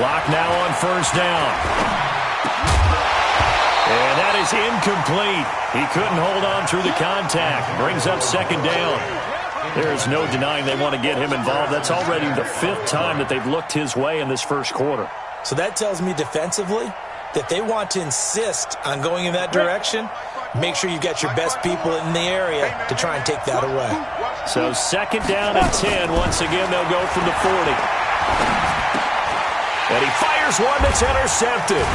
Lock now on first down. And that is incomplete. He couldn't hold on through the contact. Brings up second down. There's no denying they want to get him involved. That's already the 5th time that they've looked his way in this first quarter. So that tells me defensively that they want to insist on going in that direction. Make sure you got your best people in the area to try and take that away. So second down and 10. Once again, they'll go from the 40. And he fires one that's intercepted.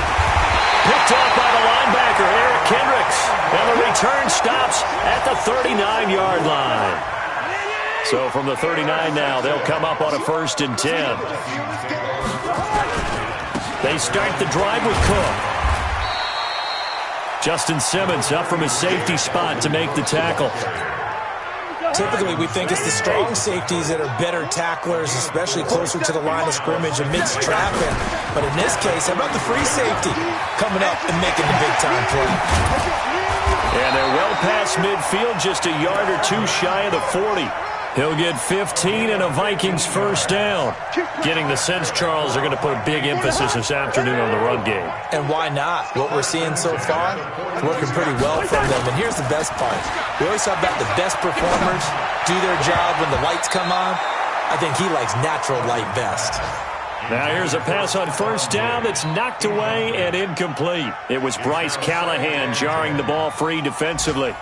Picked off by the linebacker, Eric Kendricks. And the return stops at the 39-yard line. So from the 39 now, they'll come up on a 1st and 10. They start the drive with Cook. Justin Simmons up from his safety spot to make the tackle. Typically, we think it's the strong safeties that are better tacklers, especially closer to the line of scrimmage amidst traffic. But in this case, how about the free safety coming up and making the big-time play? And they're well past midfield, just a yard or two shy of the 40. He'll get 15 and a Vikings first down. Getting the sense, Charles, they're going to put a big emphasis this afternoon on the run game. And why not? What we're seeing so far is working pretty well from them. And here's the best part. We always talk about the best performers do their job when the lights come on. I think he likes natural light best. Now here's a pass on first down that's knocked away and incomplete. It was Bryce Callahan jarring the ball free defensively.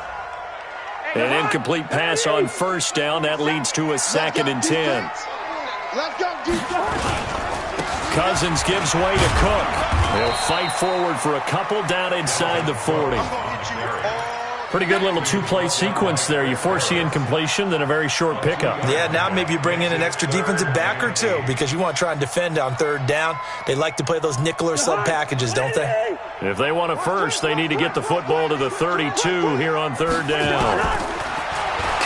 An incomplete pass on first down. That leads to a 2nd and 10. Cousins gives way to Cook. They'll fight forward for a couple down inside the 40. Pretty good little two-play sequence there. You force the incompletion, then a very short pickup. Yeah, now maybe you bring in an extra defensive back or two because you want to try and defend on 3rd down. They like to play those nickel or sub packages, don't they? If they want a first, they need to get the football to the 32 here on 3rd down.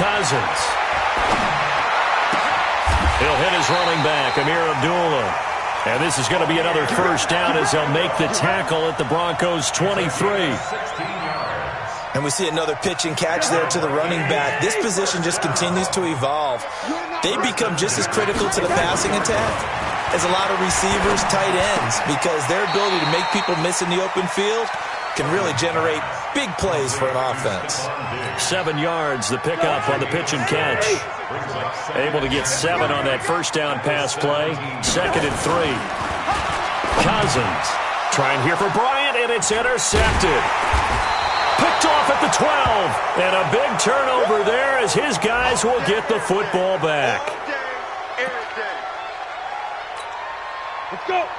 Cousins. He'll hit his running back, Amir Abdullah. And this is going to be another first down as they'll make the tackle at the Broncos' 23. And we see another pitch and catch there to the running back. This position just continues to evolve. They become just as critical to the passing attack as a lot of receivers, tight ends, because their ability to make people miss in the open field can really generate big plays for an offense. 7 yards, the pickup on the pitch and catch. Able to get 7 on that first down pass play. 2nd and 3. Cousins trying here for Bryant, and it's intercepted. Picked off at the 12. And a big turnover there as his guys will get the football back.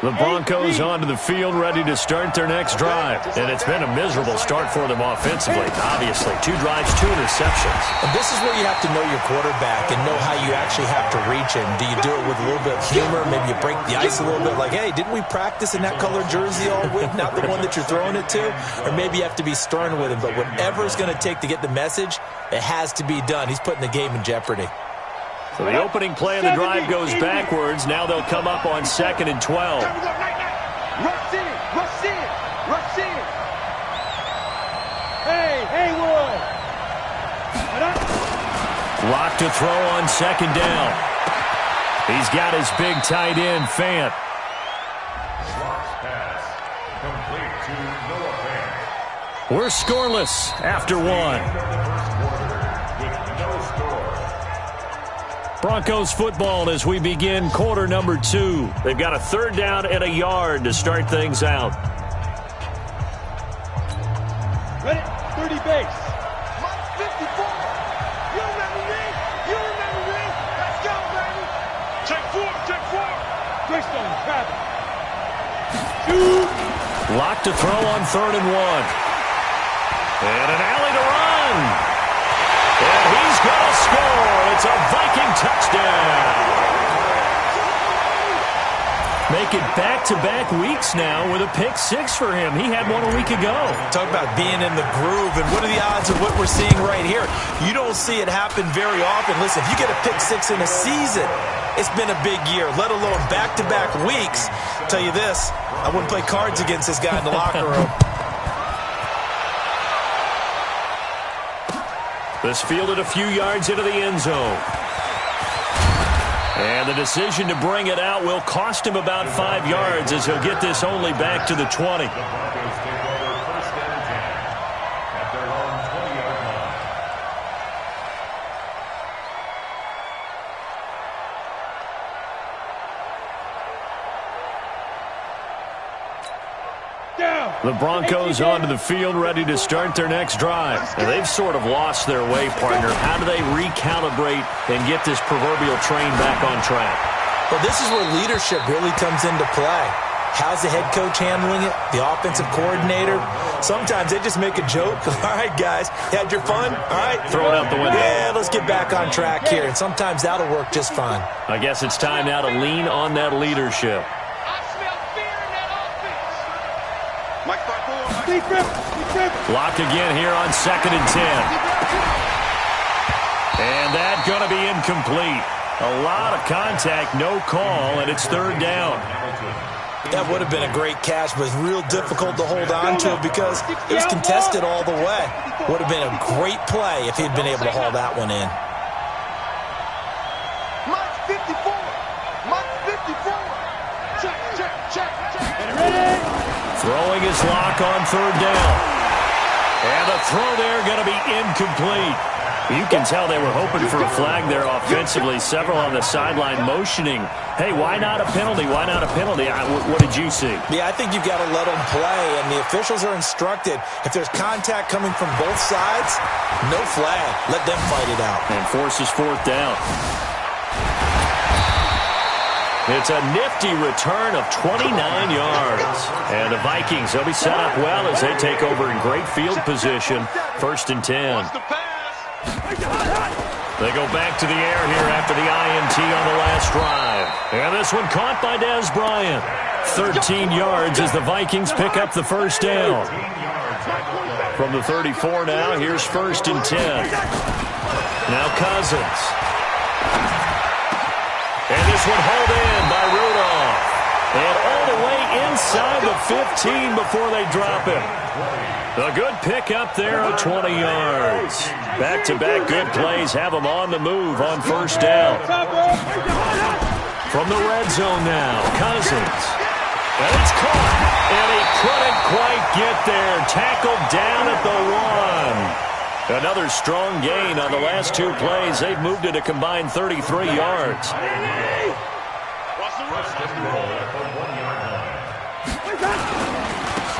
The Broncos onto the field ready to start their next drive. And it's been a miserable start for them offensively, obviously. 2 drives, 2 interceptions. And this is where you have to know your quarterback and know how you actually have to reach him. Do you do it with a little bit of humor? Maybe you break the ice a little bit like, hey, didn't we practice in that colored jersey all week, not the one that you're throwing it to? Or maybe you have to be stern with him. But whatever it's going to take to get the message, it has to be done. He's putting the game in jeopardy. So the opening play of the drive goes backwards. Now they'll come up on 2nd and 12. Rush in. Hey, Haywood. Lock to throw on 2nd down. He's got his big tight end, Fant. We're scoreless after 1. Broncos football as we begin quarter number 2. They've got a 3rd down and a yard to start things out. Ready? 30 base. 54. You remember me? Let's go, baby. Check 4. Greystone, travel. Shoot. Lock to throw on 3rd and 1. And an alley to run. And he's going to score. It's a Viking touchdown. Make it back-to-back weeks now with a pick 6 for him. He had one a week ago. Talk about being in the groove, and what are the odds of what we're seeing right here? You don't see it happen very often. Listen, if you get a pick 6 in a season, it's been a big year, let alone back-to-back weeks. I'll tell you this, I wouldn't play cards against this guy in the locker room. This fielded a few yards into the end zone. And the decision to bring it out will cost him about 5 yards as he'll get this only back to the 20. The Broncos onto the field ready to start their next drive. Now, they've sort of lost their way, partner. How do they recalibrate and get this proverbial train back on track? Well, this is where leadership really comes into play. How's the head coach handling it? The offensive coordinator? Sometimes they just make a joke. All right, guys, had your fun? All right. Throw it out the window. Yeah, let's get back on track here. And sometimes that'll work just fine. I guess it's time now to lean on that leadership. Block again here on 2nd and 10. And that's going to be incomplete. A lot of contact, no call, and it's 3rd down. That would have been a great catch, but it's real difficult to hold on to because it was contested all the way. Would have been a great play if he'd been able to haul that one in. Mike 54. Mike 54. Check. Ready? Throwing his lock on 3rd down. And the throw there going to be incomplete. You can tell they were hoping for a flag there offensively. Several on the sideline motioning, hey, why not a penalty? Why not a penalty? What did you see? Yeah, I think you've got to let them play, and the officials are instructed. If there's contact coming from both sides, no flag. Let them fight it out. And forces 4th down. It's a nifty return of 29 yards. And the Vikings, they'll be set up well as they take over in great field position. 1st and 10. They go back to the air here after the INT on the last drive. And this one caught by Dez Bryant. 13 yards as the Vikings pick up the 1st down. From the 34 now, here's 1st and 10. Now Cousins. And this one hauled in by Rudolph. And all the way inside the 15 before they drop him. A good pickup there of 20 yards. Back-to-back good plays have them on the move on 1st down. From the red zone now, Cousins. And it's caught. And he couldn't quite get there. Tackled down at the 1. Another strong gain on the last 2 plays. They've moved it a combined 33 yards.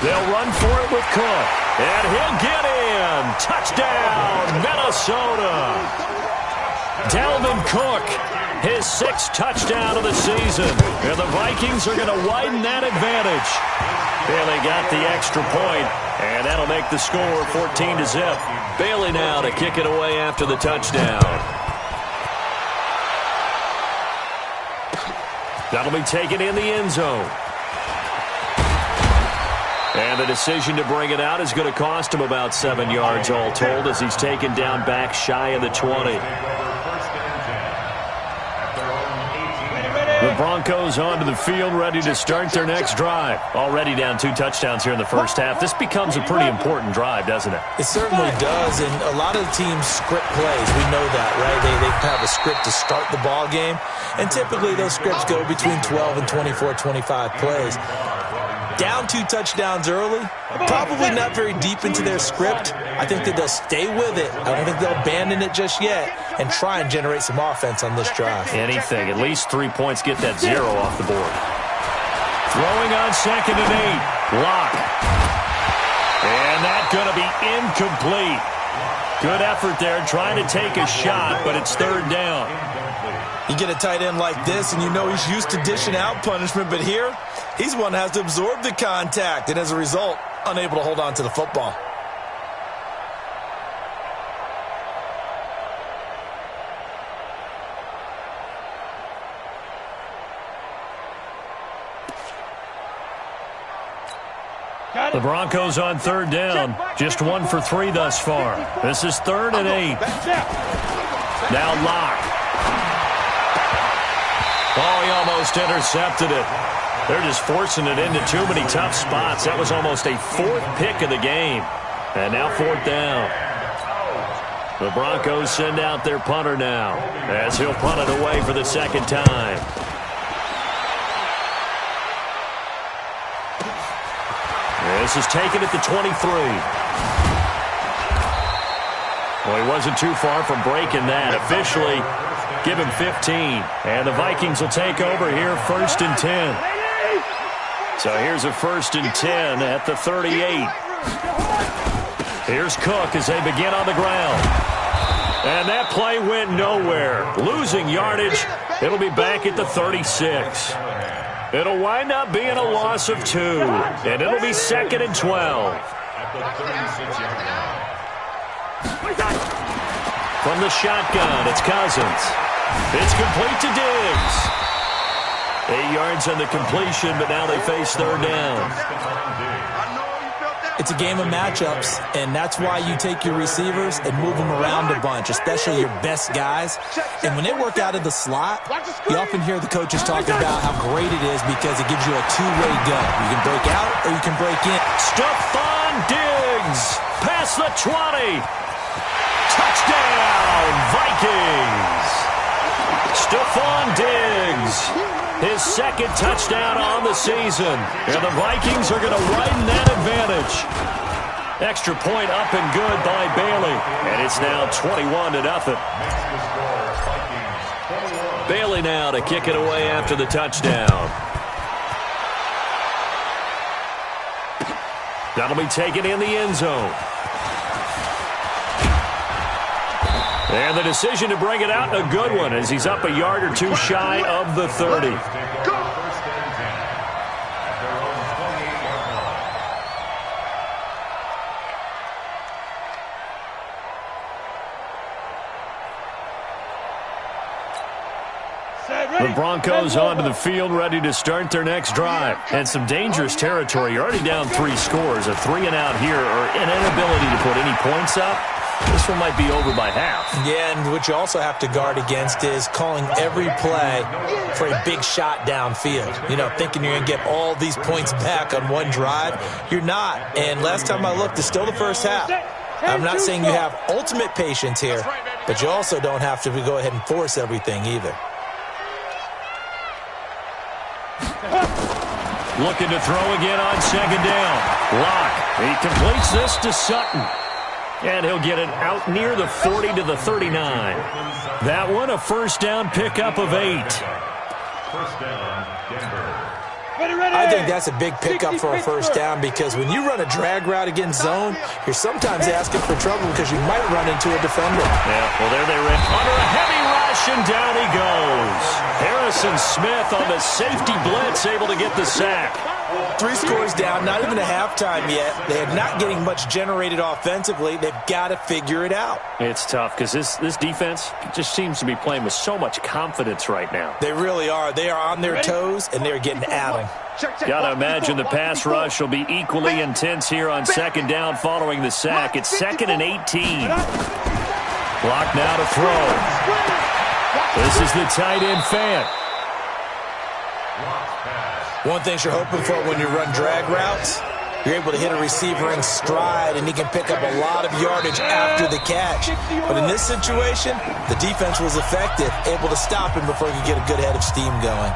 They'll run for it with Cook. And he'll get in. Touchdown, Minnesota. Dalvin Cook, his 6th touchdown of the season. And the Vikings are going to widen that advantage. And they got the extra point, and that'll make the score 14-0. Bailey now to kick it away after the touchdown. That'll be taken in the end zone. And the decision to bring it out is going to cost him about 7 yards all told as he's taken down back shy of the 20. The Broncos onto the field ready to start their next drive. Already down 2 touchdowns here in the first half. This becomes a pretty important drive, doesn't it? It certainly does, and a lot of the teams script plays. We know that, right? They have a script to start the ball game, and typically those scripts go between 12 and 24, 25 plays. Down 2 touchdowns early, probably not very deep into their script. I think that they'll stay with it. I don't think they'll abandon it just yet and try and generate some offense on this drive. Anything. At least 3 points. Get that 0 off the board. Throwing on 2nd and 8. Lock. And that's going to be incomplete. Good effort there trying to take a shot, but it's 3rd down. You get a tight end like this, and you know he's used to dishing out punishment, but here, he's the one that has to absorb the contact, and as a result, unable to hold on to the football. The Broncos on 3rd down. Just 1 for 3 thus far. This is 3rd and 8. Now Locke. Oh, he almost intercepted it. They're just forcing it into too many tough spots. That was almost a 4th pick of the game. And now 4th down. The Broncos send out their punter now, as he'll punt it away for the second time. This is taken at the 23. Well, he wasn't too far from breaking that. Officially, give him 15. And the Vikings will take over here, 1st and 10. So here's a 1st and 10 at the 38. Here's Cook as they begin on the ground. And that play went nowhere. Losing yardage. It'll be back at the 36. It'll wind up being a loss of 2. And it'll be 2nd and 12. From the shotgun, it's Cousins. It's complete to Diggs. 8 yards on the completion, but now they face 3rd down. It's a game of matchups, and that's why you take your receivers and move them around a bunch, especially your best guys. And when they work out of the slot, you often hear the coaches talking about how great it is because it gives you a two-way go. You can break out or you can break in. Stephon Diggs past the 20. Touchdown, Vikings. Stephon Diggs, his 2nd touchdown on the season. And the Vikings are going to widen that advantage. Extra point up and good by Bailey. And it's now 21-0. Bailey now to kick it away after the touchdown. That'll be taken in the end zone. And the decision to bring it out, a good one, as he's up a yard or 2 shy of the 30. The Broncos onto the field, ready to start their next drive. And some dangerous territory. You're already down 3 scores. A 3-and-out here, or an inability to put any points up. This one might be over by half. Yeah, and what you also have to guard against is calling every play for a big shot downfield. You know, thinking you're going to get all these points back on one drive. You're not. And last time I looked, it's still the first half. I'm not saying you have ultimate patience here, but you also don't have to go ahead and force everything either. Looking to throw again on 2nd down. Lock. He completes this to Sutton. And he'll get it out near the 40 to the 39. That one, a 1st down pickup of 8. I think that's a big pickup for a 1st down because when you run a drag route against zone, you're sometimes asking for trouble because you might run into a defender. Yeah, well, there they ran under a heavy rush, and down he goes. Harrison Smith on the safety blitz, able to get the sack. 3 scores down, not even a halftime yet. They're not getting much generated offensively. They've got to figure it out. It's tough because this defense just seems to be playing with so much confidence right now. They really are. They are on their toes, and they're getting at them. Got to imagine the pass rush will be equally intense here on 2nd down following the sack. It's 2nd and 18. Clock now to throw. This is the tight end Fant. One thing you're hoping for when you run drag routes, you're able to hit a receiver in stride, and he can pick up a lot of yardage after the catch. But in this situation, the defense was effective, able to stop him before he could get a good head of steam going.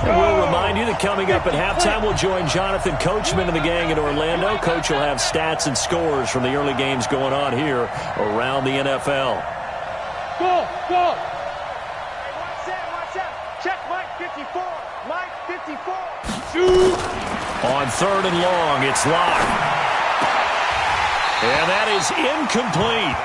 And we'll remind you that coming up at halftime, we'll join Jonathan Coachman and the gang in Orlando. Coach will have stats and scores from the early games going on here around the NFL. Go, go. Watch out. Check Mike 54. Mike 54. Shoot. On 3rd and long, it's locked. And that is incomplete.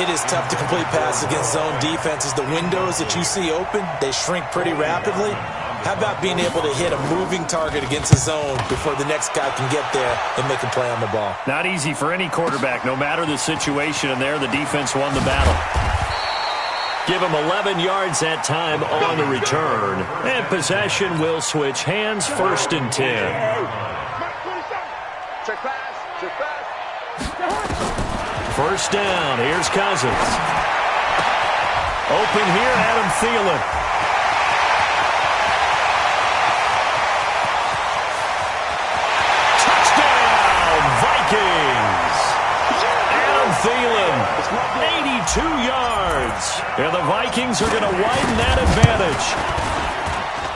It is tough to complete passes against zone defenses. The windows that you see open, they shrink pretty rapidly. How about being able to hit a moving target against a zone before the next guy can get there and make a play on the ball? Not easy for any quarterback, no matter the situation, and there the defense won the battle. Give him 11 yards that time on the return. And possession will switch hands, 1st and 10. Check pass. 1st down, here's Cousins. Open here, Adam Thielen. Touchdown! 2 yards. And the Vikings are going to widen that advantage.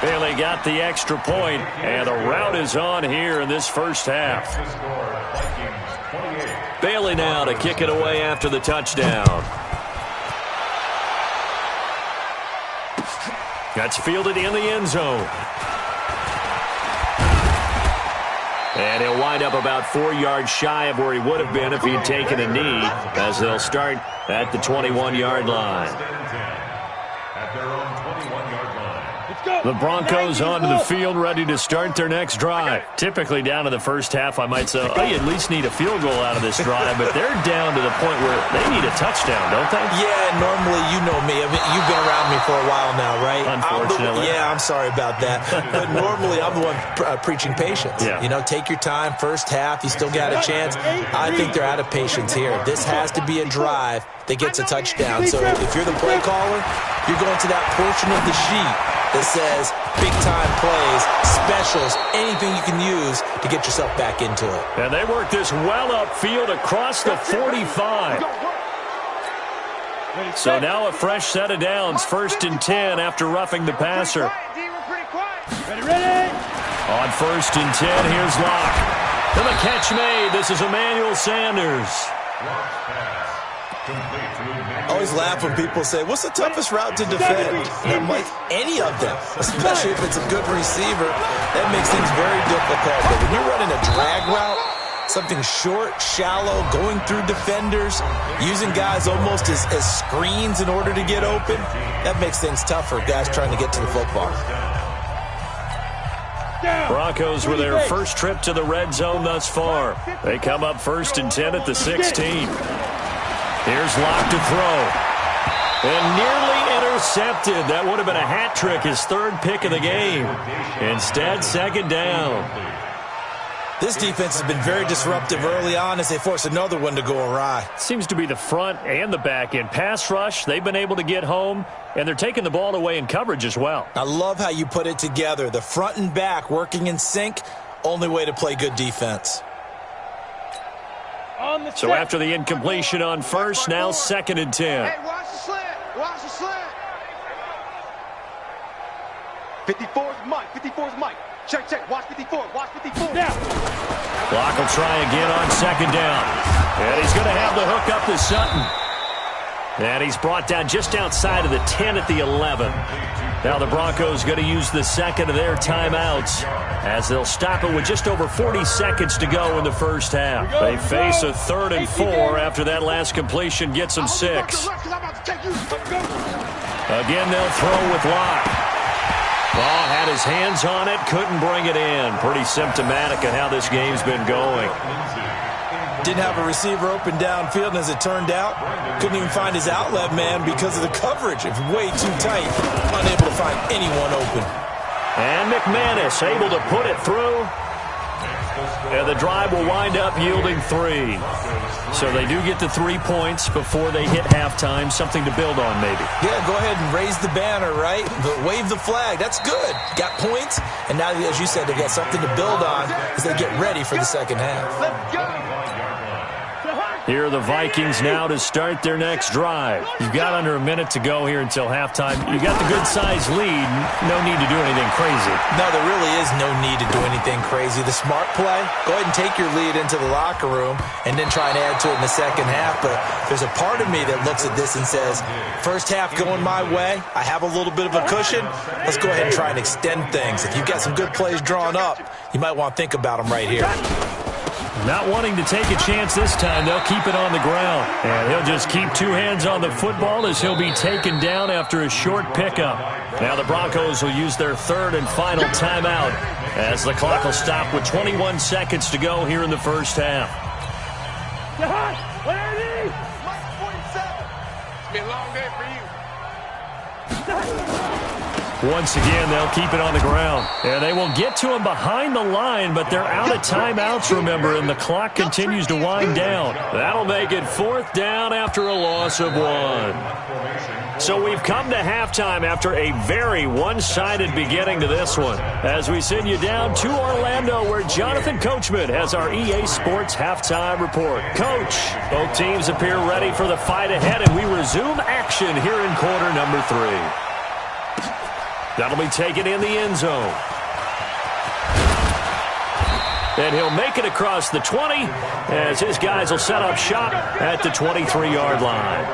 Bailey got the extra point, and the rout is on here in this first half. Bailey now to kick it away after the touchdown. That's fielded in the end zone. And he'll wind up about 4 yards shy of where he would have been if he'd taken a knee, as they'll start at the 21-yard line. The Broncos onto the field, ready to start their next drive. Typically down to the first half, I might say, oh, you at least need a field goal out of this drive, but they're down to the point where they need a touchdown, don't they? Yeah, normally, you know me. I mean, you've been around me for a while now, right? Unfortunately. I'm sorry about that. But normally, I'm the one preaching patience. Yeah. You know, take your time. First half, you still got a chance. I think they're out of patience here. This has to be a drive that gets a touchdown. So if you're the play caller, you're going to that portion of the sheet that says big-time plays, specials, anything you can use to get yourself back into it. And they work this well upfield across the 45. So now a fresh set of downs, 1st and 10 after roughing the passer. On 1st and 10, here's Locke. And the catch made. This is Emmanuel Sanders. I always laugh when people say, what's the toughest route to defend? And I'm like, any of them, especially if it's a good receiver. That makes things very difficult. But when you're running a drag route, something short, shallow, going through defenders, using guys almost as screens in order to get open, that makes things tough for guys trying to get to the football. Broncos with their first trip to the red zone thus far. They come up 1st and 10 at the 16. Here's Locke to throw. And nearly intercepted. That would have been a hat trick, his 3rd pick of the game. Instead, 2nd down. This defense has been very disruptive early on as they force another one to go awry. Seems to be the front and the back end. Pass rush, they've been able to get home, and they're taking the ball away in coverage as well. I love how you put it together. The front and back working in sync, only way to play good defense. So after the incompletion on 1st, now 2nd and 10. Hey, watch the slant. Watch the slant. 54's Mike. 54's Mike. Check, check. Watch 54. Watch 54. Now. Locke will try again on 2nd down. And he's going to have the hook up to Sutton. And he's brought down just outside of the 10 at the 11. Now the Broncos going to use the 2nd of their timeouts as they'll stop it with just over 40 seconds to go in the first half. They face a 3rd and 4 after that last completion gets them 6. Again, they'll throw with Locke. Ball had his hands on it, couldn't bring it in. Pretty symptomatic of how this game's been going. Didn't have a receiver open downfield, and as it turned out, couldn't even find his outlet man because of the coverage. It's way too tight, unable to find anyone open. And McManus able to put it through. And the drive will wind up yielding 3. So they do get the 3 points before they hit halftime. Something to build on, maybe. Yeah, go ahead and raise the banner, right? But wave the flag. That's good. Got points, and now, as you said, they've got something to build on as they get ready for the second half. Let's go. Here are the Vikings now to start their next drive. You've got under a minute to go here until halftime. You got the good-sized lead. No need to do anything crazy. No, there really is no need to do anything crazy. The smart play, go ahead and take your lead into the locker room and then try and add to it in the second half. But there's a part of me that looks at this and says, first half going my way, I have a little bit of a cushion. Let's go ahead and try and extend things. If you've got some good plays drawn up, you might want to think about them right here. Not wanting to take a chance this time, they'll keep it on the ground. And he'll just keep 2 hands on the football as he'll be taken down after a short pickup. Now the Broncos will use their 3rd and final timeout as the clock will stop with 21 seconds to go here in the first half. Mike 47. It's been a long day for you. Once again, they'll keep it on the ground. And they will get to him behind the line, but they're out of timeouts, remember, and the clock continues to wind down. That'll make it 4th down after a loss of 1. So we've come to halftime after a very one-sided beginning to this one. As we send you down to Orlando, where Jonathan Coachman has our EA Sports halftime report. Coach, both teams appear ready for the fight ahead, and we resume action here in quarter number 3. That'll be taken in the end zone. And he'll make it across the 20 as his guys will set up shop at the 23-yard line.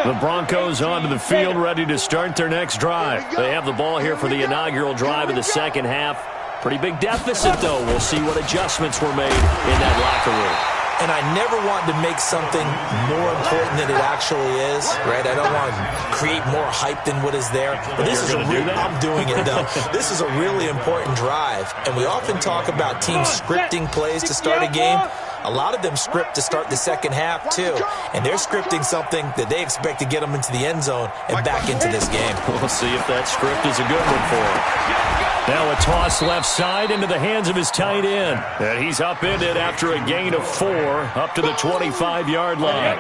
The Broncos onto the field, ready to start their next drive. They have the ball here for the inaugural drive of the second half. Pretty big deficit, though. We'll see what adjustments were made in that locker room. And I never want to make something more important than it actually is, right? I don't want to create more hype than what is there. But this is I'm doing it, though. This is a really important drive. And we often talk about teams scripting plays to start a game. A lot of them script to start the second half, too. And they're scripting something that they expect to get them into the end zone and back into this game. We'll see if that script is a good one for them. Now a toss left side into the hands of his tight end. And he's upended after a gain of 4 up to the 25-yard line.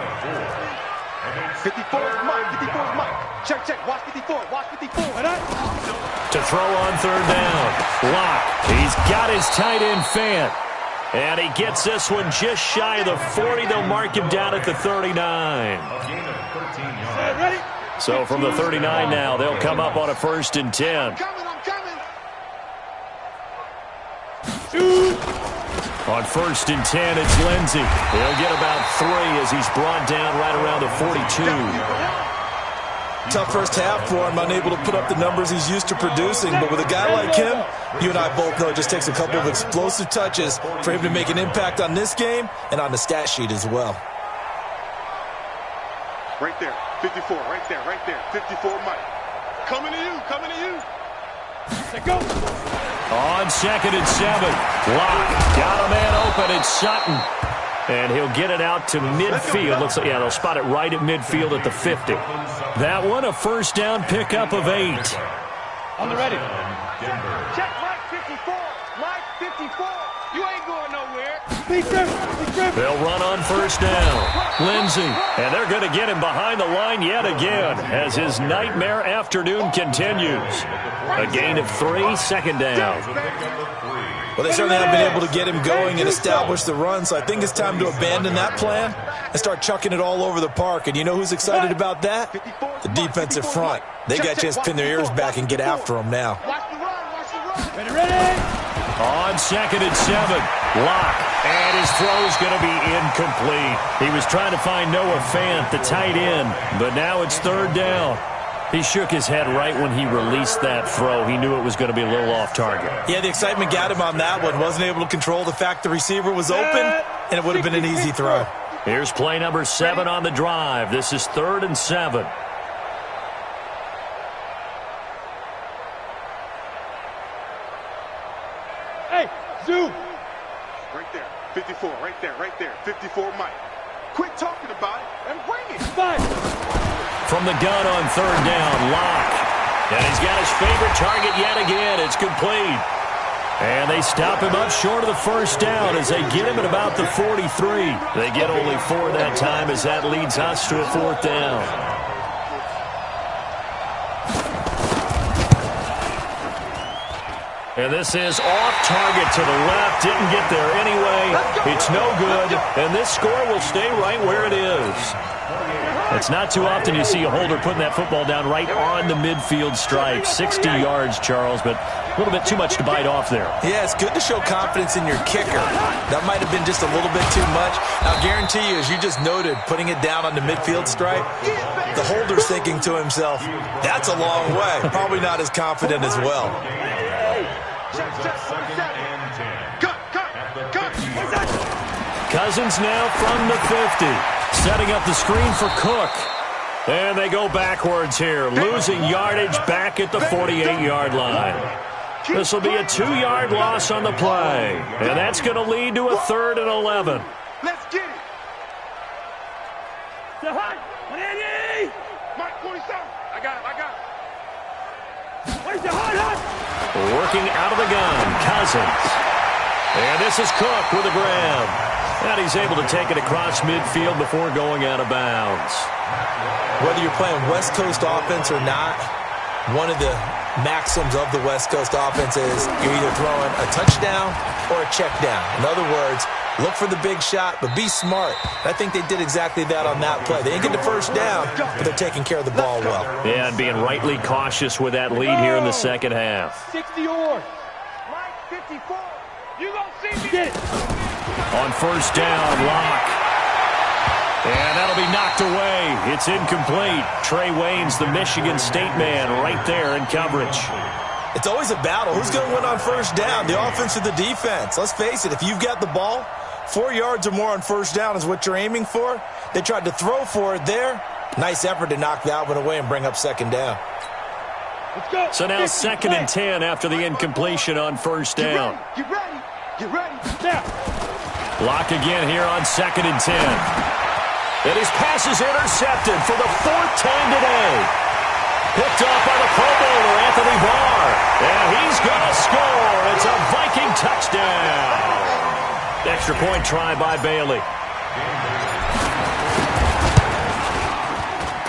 54 is Mike. 54 is Mike. Check, check. Watch 54. Watch 54. To throw on 3rd down. Lock. He's got his tight end Fant. And he gets this one just shy of the 40. They'll mark him down at the 39. So from the 39 now, they'll come up on a 1st and 10. On 1st and 10, it's Lindsey. He'll get about 3 as he's brought down right around the 42. Tough first half for him, unable to put up the numbers he's used to producing. But with a guy like him, you and I both know it just takes a couple of explosive touches for him to make an impact on this game and on the stat sheet as well. Right there, 54, right there, right there. 54, Mike. Coming to you, coming to you. Let's go. On 2nd and 7, Lock got a man open. It's Sutton. And he'll get it out to midfield. Looks like, yeah, they'll spot it right at midfield at the 50. That one, a 1st down pickup of 8. On the ready. Check Mike 54. Mike 54. You ain't going nowhere. They'll run on 1st down. Lindsey. And they're going to get him behind the line yet again as his nightmare afternoon continues. A gain of 3, 2nd down. Well, they certainly haven't been able to get him going and establish the run, so I think it's time to abandon that plan and start chucking it all over the park. And you know who's excited about that? The defensive front. They got a chance to pin their ears back and get after him now. Ready? On 2nd and 7, Lock. And his throw's going to be incomplete. He was trying to find Noah Fant, the tight end, but now it's 3rd down. He shook his head right when he released that throw. He knew it was going to be a little off target. Yeah, the excitement got him on that one. Wasn't able to control the fact the receiver was open, and it would have been an easy throw. Here's play number 7 on the drive. This is 3rd and 7. Hey, zoom. Right there, 54, right there, right there. 54, Mike. Quit talking about it and bring it. 5. From the gun on 3rd down, Lock. And he's got his favorite target yet again. It's complete. And they stop him up short of the 1st down as they get him at about the 43. They get only 4 that time as that leads us to a 4th down. And this is off target to the left. Didn't get there anyway. It's no good. And this score will stay right where it is. It's not too often you see a holder putting that football down right on the midfield stripe. 60 yards, Charles, but a little bit too much to bite off there. Yeah, it's good to show confidence in your kicker. That might have been just a little bit too much. I'll guarantee you, as you just noted, putting it down on the midfield stripe, the holder's thinking to himself, that's a long way. Probably not as confident as well. Cousins now from the 50. Setting up the screen for Cook. And they go backwards here, losing yardage back at the 48-yard line. This will be a 2-yard loss on the play. And that's going to lead to a 3rd and 11. Let's get it. Mike, 27. I got him. Working out of the gun, Cousins. And this is Cook with a grab. And he's able to take it across midfield before going out of bounds. Whether you're playing West Coast offense or not, one of the maxims of the West Coast offense is you're either throwing a touchdown or a check down. In other words, look for the big shot, but be smart. I think they did exactly that on that play. They didn't get the first down, but they're taking care of the ball well. Yeah, and being rightly cautious with that lead here in the second half. 60 yours. Mike, 54. You gonna see me. Get it. On first down, Locke. And that'll be knocked away. It's incomplete. Trey Waynes, the Michigan State man, right there in coverage. It's always a battle. Who's going to win on first down, the offense or the defense? Let's face it, if you've got the ball, 4 yards or more on first down is what you're aiming for. They tried to throw for it there. Nice effort to knock that one away and bring up second down. Let's go. So now 2nd and 10 after the incompletion on first down. Get ready. Get ready. Now. Locke again here on 2nd and 10. And his pass is intercepted for the 4th time today. Picked off by the Pro Bowler, Anthony Barr. And he's going to score. It's a Viking touchdown. Extra point try by Bailey.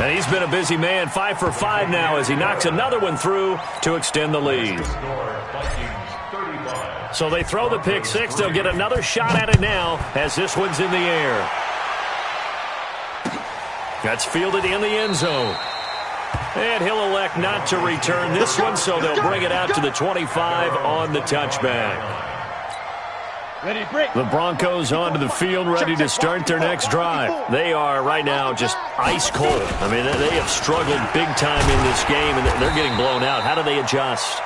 And he's been a busy man, 5 for 5 now as he knocks another one through to extend the lead. So they throw the pick six. They'll get another shot at it now as this one's in the air. That's fielded in the end zone. And he'll elect not to return this one, so they'll bring it out to the 25 on the touchback. The Broncos onto the field, ready to start their next drive. They are right now just ice cold. I mean, they have struggled big time in this game, and they're getting blown out. How do they adjust?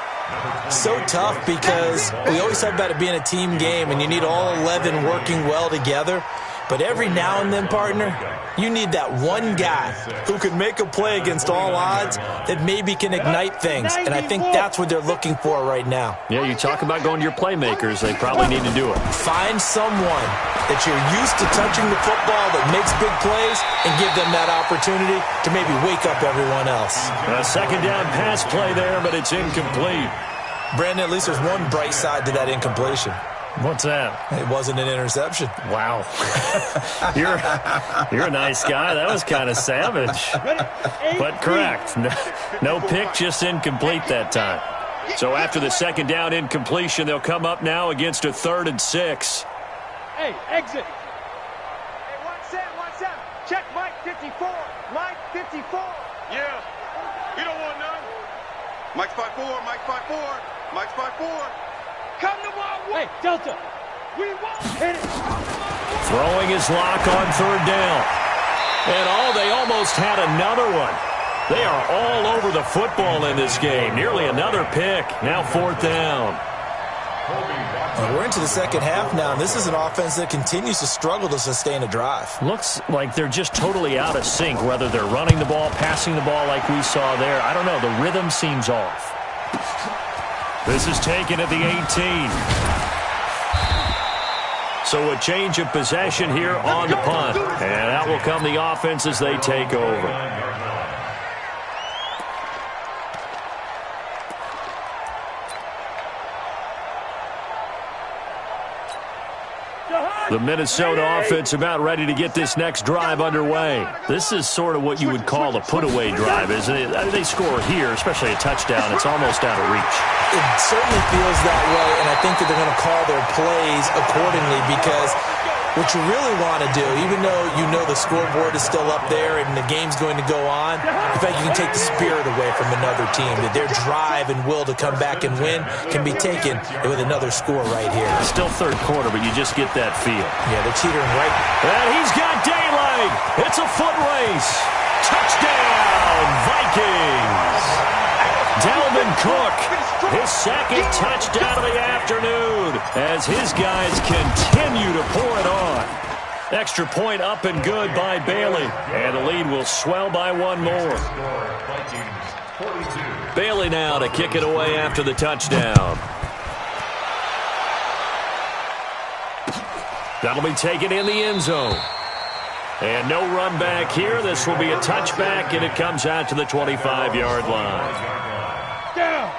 So tough because we always talk about it being a team game, and you need all 11 working well together. But every now and then, partner, you need that one guy who can make a play against all odds that maybe can ignite things. And I think that's what they're looking for right now. Yeah, you talk about going to your playmakers. They probably need to do it. Find someone that you're used to touching the football that makes big plays and give them that opportunity to maybe wake up everyone else. A second down pass play there, but it's incomplete. Brandon, at least there's one bright side to that incompletion. What's that? It wasn't an interception. Wow. You're a nice guy. That was kind of savage. But correct. No pick, just incomplete that time. So after the second down incompletion, they'll come up now against a 3rd and 6. Hey, exit. Hey, 1-7. Check Mike 54. Mike 54. Yeah. You don't want none. Mike's 5-4. Mike's 5-4. Mike's 5-4. Come to my way. Hey, Delta. We won't hit it. Throwing his Lock on 3rd down. And they almost had another one. They are all over the football in this game. Nearly another pick. Now 4th down. We're into the second half now, and this is an offense that continues to struggle to sustain a drive. Looks like they're just totally out of sync, whether they're running the ball, passing the ball like we saw there. I don't know. The rhythm seems off. This is taken at the 18. So a change of possession here on the punt. And out will come the offense as they take over. The Minnesota offense about ready to get this next drive underway. This is sort of what you would call a put-away drive, isn't it? I mean, they score here, especially a touchdown. It's almost out of reach. It certainly feels that way, and I think that they're going to call their plays accordingly because what you really want to do, even though you know the scoreboard is still up there and the game's going to go on, in fact, you can take the spirit away from another team, that their drive and will to come back and win can be taken with another score right here. Still third quarter, but you just get that feel. Yeah, they're teetering right. And he's got daylight. It's a foot race. Touchdown, Vikings. Dalvin Cook, his 2nd touchdown of the afternoon as his guys continue to pour it on. Extra point up and good by Bailey, and the lead will swell by one more. Bailey now to kick it away after the touchdown. That'll be taken in the end zone. And no run back here. This will be a touchback, and it comes out to the 25-yard line.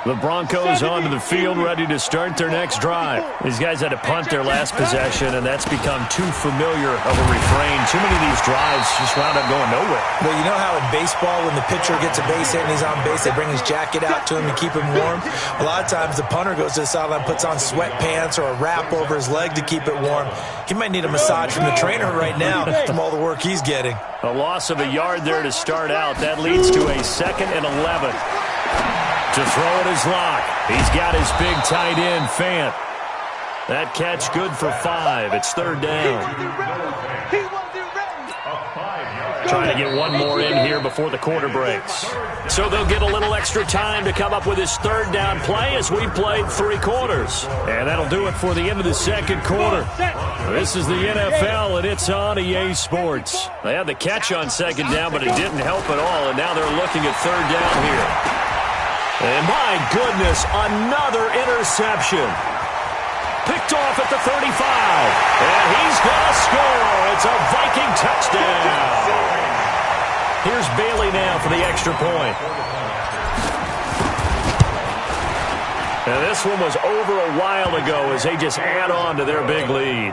The Broncos onto the field, ready to start their next drive. These guys had to punt their last possession, and that's become too familiar of a refrain. Too many of these drives just wound up going nowhere. Well, you know how in baseball, when the pitcher gets a base hit and he's on base, they bring his jacket out to him to keep him warm? A lot of times the punter goes to the sideline, puts on sweatpants or a wrap over his leg to keep it warm. He might need a massage from the trainer right now from all the work he's getting. A loss of a yard there to start out. That leads to a 2nd and 11. To throw it is Locke. He's got his big tight end, Fant. That catch good for 5. It's 3rd down. Trying to get one more in here before the quarter breaks. So they'll get a little extra time to come up with his 3rd down play as we played 3 quarters. And that'll do it for the end of the 2nd quarter. This is the NFL, and it's on EA Sports. They had the catch on 2nd down, but it didn't help at all, and now they're looking at 3rd down here. And my goodness, another interception. Picked off at the 35. And he's going to score. It's a Viking touchdown. Here's Bailey now for the extra point. And this one was over a while ago as they just add on to their big lead.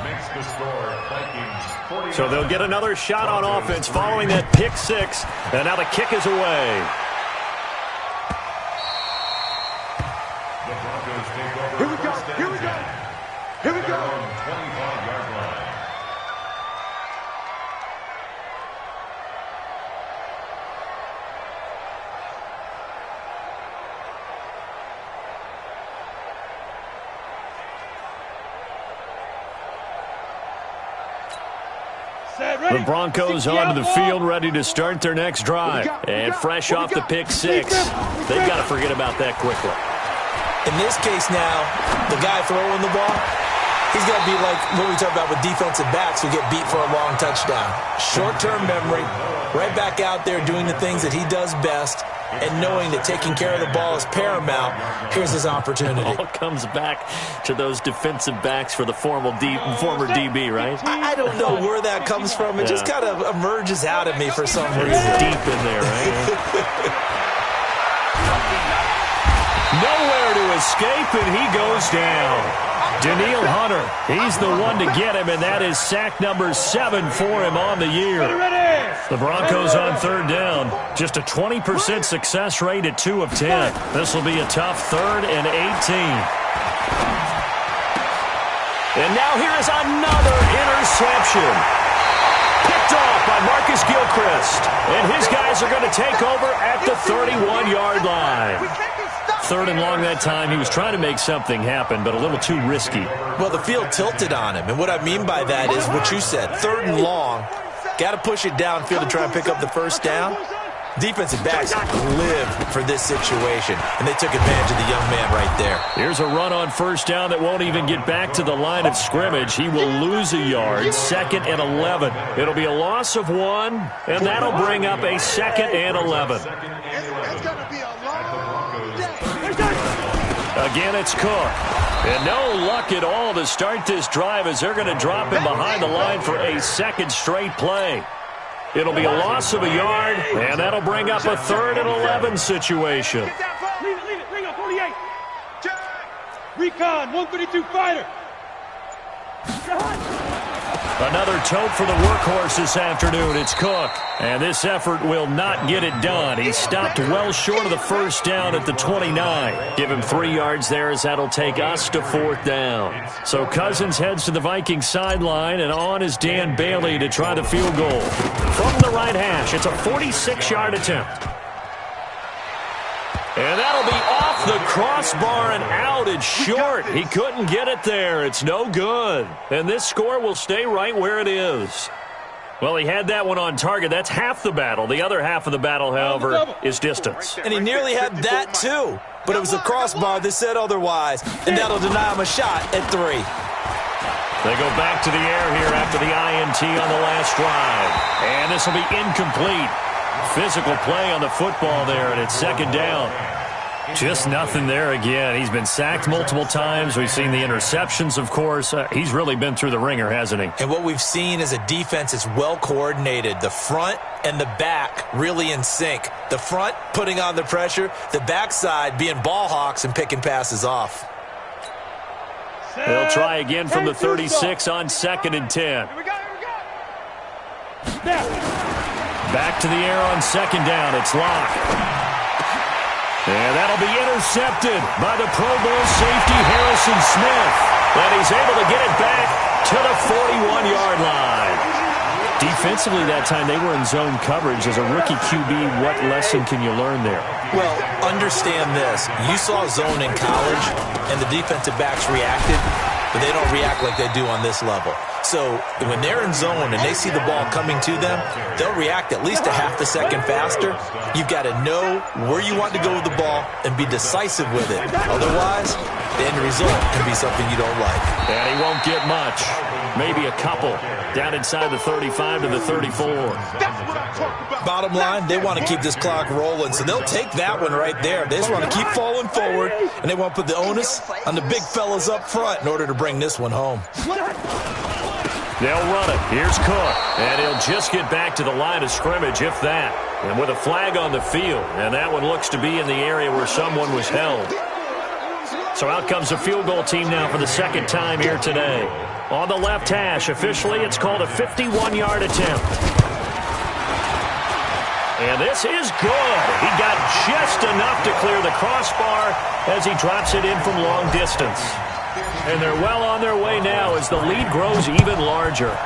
Makes the score, Vikings. So they'll get another shot on offense following that pick 6. And now the kick is away. Here we go. Here we go. Here we go. 25-yard line. The Broncos onto the field, ready to start their next drive. And fresh off the pick 6, they've got to forget about that quickly. In this case now, the guy throwing the ball, he's going to be like what we talk about with defensive backs who get beat for a long touchdown. Short-term memory, right back out there doing the things that he does best, and knowing that taking care of the ball is paramount. Here's his opportunity. It all comes back to those defensive backs for the former DB, right? I don't know where that comes from. It just kind of emerges out at me for some reason. Deep in there, right? Nowhere to escape, and he goes down. Daniil Hunter, he's the one to get him, and that is sack number 7 for him on the year. The Broncos on 3rd down. Just a 20% success rate at 2 of 10. This will be a tough 3rd and 18. And now here's another interception. Picked off by Marcus Gilchrist. And his guys are going to take over at the 31-yard line. 3rd and long that time. He was trying to make something happen, but a little too risky. Well, the field tilted on him, and what I mean by that is what you said. 3rd and long, got to push it downfield to try and pick up the 1st down. Defensive backs live for this situation, and they took advantage of the young man right there. Here's a run on 1st down that won't even get back to the line of scrimmage. He will lose a yard. 2nd and 11. It'll be a loss of 1, and that'll bring up a 2nd and 11. It's going to be a long day. Again, it's Cook. And no luck at all to start this drive as they're going to drop him behind the line for a 2nd straight play. It'll be a loss of a yard, and that'll bring up a 3rd and 11 situation. Leave it. Bring up 48. Recon, 152 fighter. Another tote for the workhorse this afternoon. It's Cook. And this effort will not get it done. He stopped well short of the 1st down at the 29. Give him 3 yards there as that'll take us to 4th down. So Cousins heads to the Vikings sideline, and on is Dan Bailey to try the field goal. From the right hash, it's a 46-yard attempt. And that'll be off the crossbar and out. It's short. He couldn't get it there. It's no good. And this score will stay right where it is. Well, he had that one on target. That's half the battle. The other half of the battle, however, is distance. And he nearly had that, too. But it was the crossbar that said otherwise. And that'll deny him a shot at 3. They go back to the air here after the INT on the last drive. And this will be incomplete. Physical play on the football there, and it's 2nd down. Just nothing there again. He's been sacked multiple times. We've seen the interceptions, of course. He's really been through the ringer, hasn't he? And what we've seen is a defense that's well coordinated. The front and the back really in sync. The front putting on the pressure, the backside being ball hawks and picking passes off. They'll try again from the 36 on 2nd and 10. Back to the air on 2nd down. It's Locke. And that'll be intercepted by the Pro Bowl safety Harrison Smith. And he's able to get it back to the 41-yard line. Defensively that time, they were in zone coverage. As a rookie QB, what lesson can you learn there? Well, understand this. You saw zone in college, and the defensive backs reacted, but they don't react like they do on this level. So when they're in zone and they see the ball coming to them, they'll react at least a half a second faster. You've got to know where you want to go with the ball and be decisive with it. Otherwise, the end result can be something you don't like. And he won't get much. Maybe a couple. Down inside the 35 to the 34. Bottom line, they want to keep this clock rolling, so they'll take that one right there. They just want to keep falling forward, and they want to put the onus on the big fellas up front in order to bring this one home. They'll run it. Here's Cook. And he'll just get back to the line of scrimmage, if that. And with a flag on the field. And that one looks to be in the area where someone was held. So out comes the field goal team now for the 2nd time here today. On the left hash, officially it's called a 51-yard attempt. And this is good. He got just enough to clear the crossbar as he drops it in from long distance. And they're well on their way now as the lead grows even larger.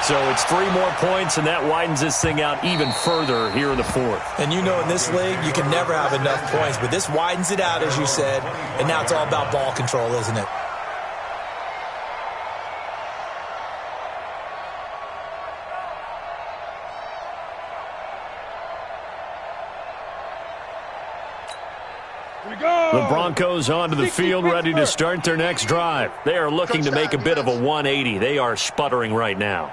So it's 3 more points, and that widens this thing out even further here in the 4th. And you know in this league, you can never have enough points, but this widens it out, as you said, and now it's all about ball control, isn't it? The Broncos onto the field, ready to start their next drive. They are looking to make a bit of a 180. They are sputtering right now.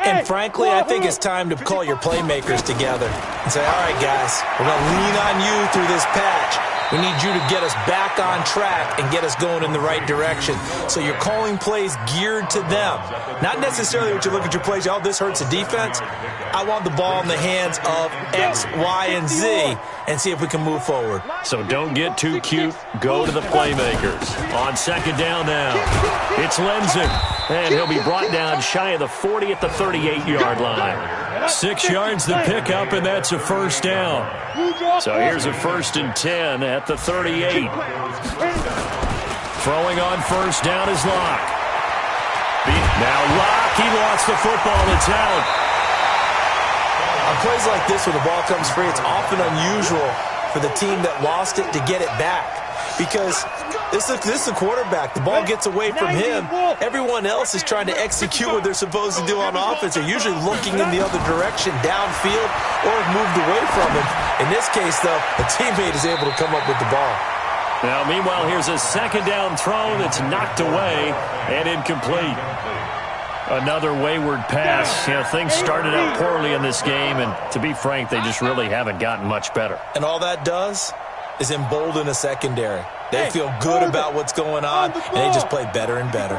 And frankly, I think it's time to call your playmakers together and say, all right, guys, we're going to lean on you through this patch. We need you to get us back on track and get us going in the right direction. So you're calling plays geared to them. Not necessarily what you look at your plays, oh, this hurts the defense. I want the ball in the hands of X, Y, and Z and see if we can move forward. So don't get too cute. Go to the playmakers. On 2nd down now, it's Lenzing. And he'll be brought down shy of the 40 at the 38-yard line. 6 yards the pickup, and that's a 1st down. So here's a 1st and 10 at the 38. Throwing on 1st down is Locke. Now Locke, he lost the football. It's out. On plays like this where the ball comes free, it's often unusual for the team that lost it to get it back. Because this is a quarterback. The ball gets away from him. Everyone else is trying to execute what they're supposed to do on offense. They're usually looking in the other direction, downfield, or have moved away from him. In this case, though, a teammate is able to come up with the ball. Now, meanwhile, here's a 2nd down throw that's knocked away and incomplete. Another wayward pass. You know, things started out poorly in this game, and to be frank, they just really haven't gotten much better. And all that does is embolden a secondary. They feel good about what's going on, and they just play better and better.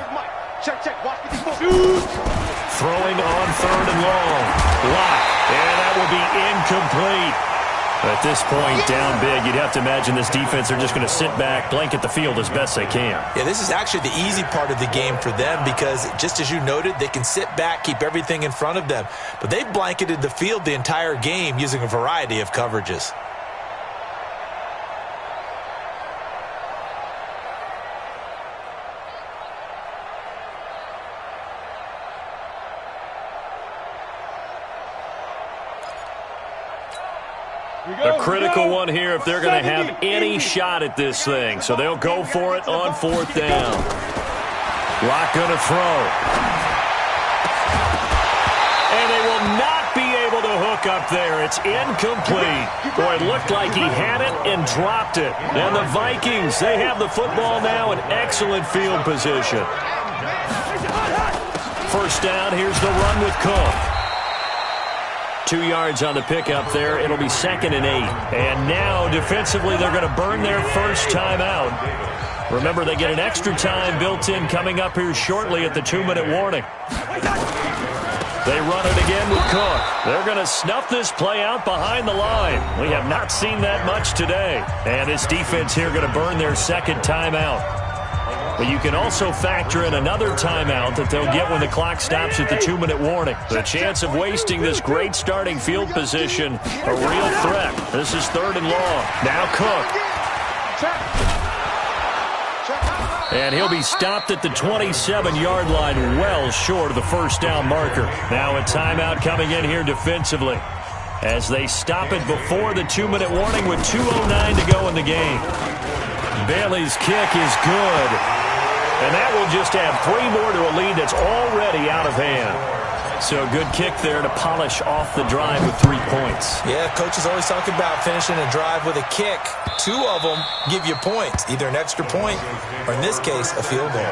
Throwing on 3rd and long. Locke, and that will be incomplete. At this point, down big, you'd have to imagine this defense are just going to sit back, blanket the field as best they can. Yeah, this is actually the easy part of the game for them because, just as you noted, they can sit back, keep everything in front of them. But they've blanketed the field the entire game using a variety of coverages. A critical one here if they're going to have any shot at this thing. So they'll go for it on 4th down. Locke going to throw. And they will not be able to hook up there. It's incomplete. Boy, it looked like he had it and dropped it. And the Vikings, they have the football now in excellent field position. 1st down, here's the run with Cook. 2 yards on the pickup there. It'll be 2nd and 8. And now, defensively, they're going to burn their first timeout. Remember, they get an extra time built in coming up here shortly at the 2-minute warning. They run it again with Cook. They're going to snuff this play out behind the line. We have not seen that much today. And this defense here going to burn their second timeout. But you can also factor in another timeout that they'll get when the clock stops at the 2-minute warning. The chance of wasting this great starting field position, a real threat. This is 3rd and long. Now Cook. And he'll be stopped at the 27-yard line, well short of the first down marker. Now a timeout coming in here defensively as they stop it before the 2-minute warning with 2:09 to go in the game. Bailey's kick is good. And that will just add 3 more to a lead that's already out of hand. So a good kick there to polish off the drive with 3 points. Yeah, coaches always talk about finishing a drive with a kick. 2 of them give you points, either an extra point or, in this case, a field goal.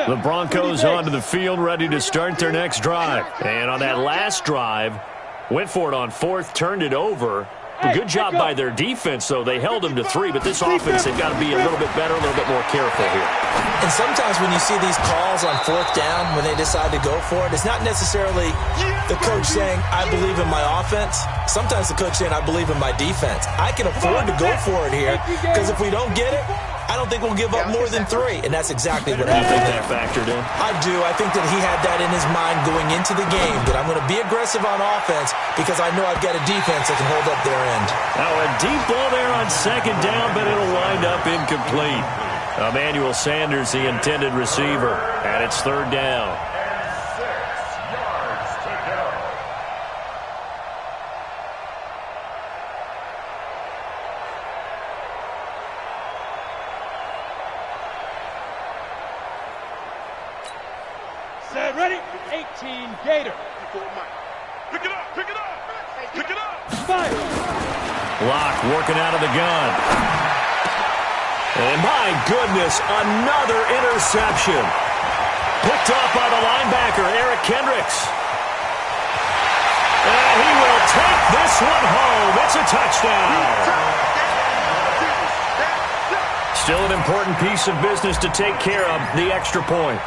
The Broncos onto the field, ready to start their next drive. And on that last drive, went for it on 4th, turned it over. A good job by their defense, though. They held them to 3, but this offense, they've got to be a little bit better, a little bit more careful here. And sometimes when you see these calls on 4th down, when they decide to go for it, it's not necessarily the coach saying, I believe in my offense. Sometimes the coach saying, I believe in my defense. I can afford to go for it here, because if we don't get it, I don't think we'll give up more than 3, and that's exactly what happened. You think that factored in? I do. I think that he had that in his mind going into the game, that I'm going to be aggressive on offense because I know I've got a defense that can hold up their end. Now a deep ball there on 2nd down, but it'll wind up incomplete. Emmanuel Sanders, the intended receiver, and it's 3rd down. Ready? 18 Gator. Pick it up, pick it up, pick it up. Fire. Lock working out of the gun. And my goodness, another interception. Picked off by the linebacker, Eric Kendricks. And he will take this one home. It's a touchdown. Still an important piece of business to take care of, the extra point.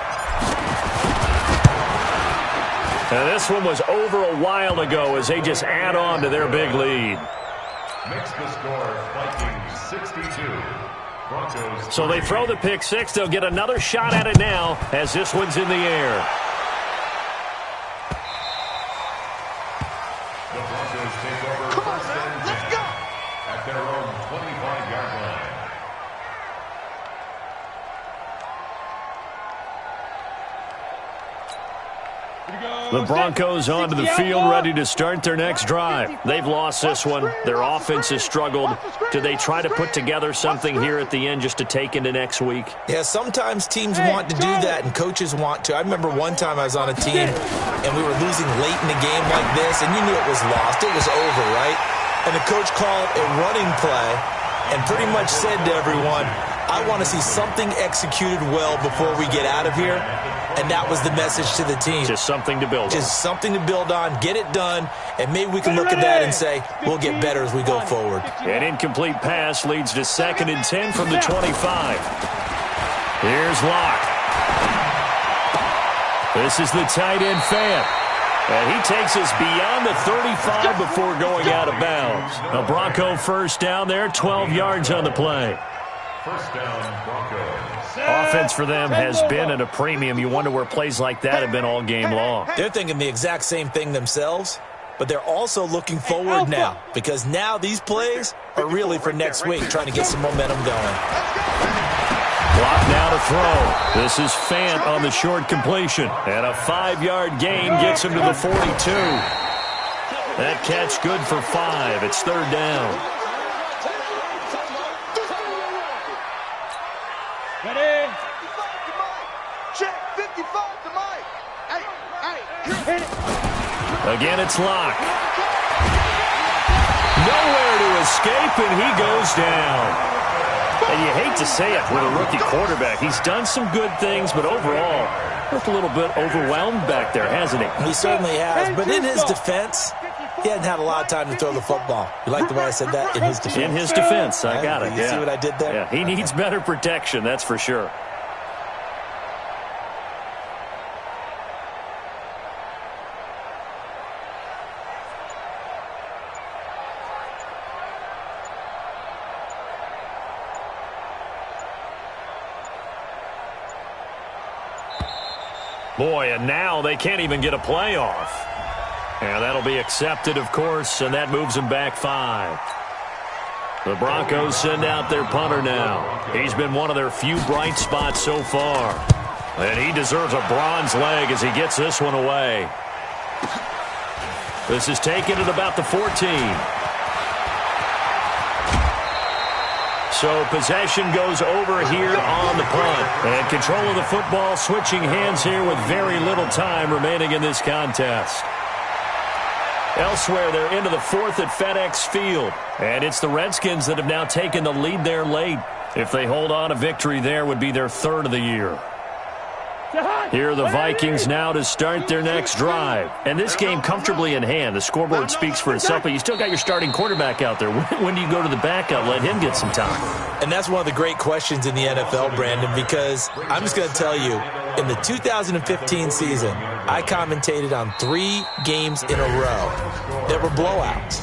And this one was over a while ago as they just add on to their big lead. Makes the score Vikings 62. Broncos. So they throw the pick 6. They'll get another shot at it now as this one's in the air. The Broncos take over. Come on, man, let's go. At their own 25-yard line. The Broncos onto the field, ready to start their next drive. They've lost this one. Their offense has struggled. Do they try to put together something here at the end just to take into next week? Yeah, sometimes teams want to do that and coaches want to. I remember one time I was on a team and we were losing late in a game like this, and you knew it was lost. It was over, right? And the coach called a running play and pretty much said to everyone, I want to see something executed well before we get out of here. And that was the message to the team. Just something to build on. Just something to build on, get it done, and maybe we can look at that and say, we'll get better as we go forward. An incomplete pass leads to 2nd and 10 from the 25. Here's Locke. This is the tight end Fant. And he takes us beyond the 35 before going out of bounds. A Bronco first down there, 12 yards on the play. First down, Broncos. Offense for them has been at a premium. You wonder where plays like that have been all game long. They're thinking the exact same thing themselves, but they're also looking forward now because now these plays are really for next week, trying to get some momentum going. Block now to throw. This is Fant on the short completion. And a 5-yard gain gets him to the 42. That catch good for 5. It's 3rd down. Ready? 55 to Mike. Check. 55 to Mike. Hey, hit it. Again, it's Locke. escape, and he goes down. And you hate to say it with a rookie quarterback. He's done some good things, but overall, looked a little bit overwhelmed back there, hasn't he? He certainly has, but in his defense, he hadn't had a lot of time to throw the football. You like the way I said that? In his defense. In his defense, I got it. You see what I did there? Yeah, he needs better protection, that's for sure. Boy, and now they can't even get a playoff. And that'll be accepted, of course, and that moves them back 5. The Broncos send out their punter now. He's been one of their few bright spots so far. And he deserves a bronze leg as he gets this one away. This is taken at about the 14. So possession goes over here on the punt. And control of the football switching hands here with very little time remaining in this contest. Elsewhere, they're into the 4th at FedEx Field. And it's the Redskins that have now taken the lead there late. If they hold on, a victory there would be their 3rd of the year. Here are the Vikings now to start their next drive. And this game comfortably in hand. The scoreboard speaks for itself, but you still got your starting quarterback out there. When do you go to the backup? Let him get some time. And that's one of the great questions in the NFL, Brandon, because I'm just going to tell you, in the 2015 season, I commentated on 3 games in a row that were blowouts.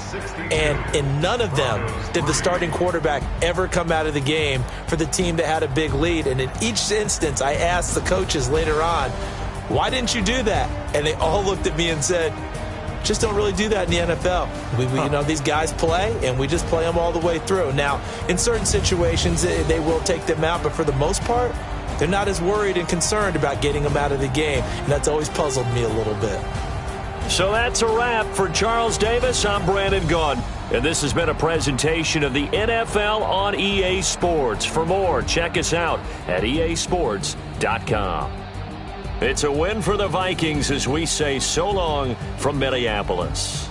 And in none of them did the starting quarterback ever come out of the game for the team that had a big lead. And in each instance, I asked the coaches later on, why didn't you do that? And they all looked at me and said, just don't really do that in the NFL. You know, these guys play, and we just play them all the way through. Now, in certain situations, they will take them out, but for the most part, they're not as worried and concerned about getting them out of the game, and that's always puzzled me a little bit. So that's a wrap for Charles Davis. I'm Brandon Gaudin, and this has been a presentation of the NFL on EA Sports. For more, check us out at easports.com. It's a win for the Vikings as we say so long from Minneapolis.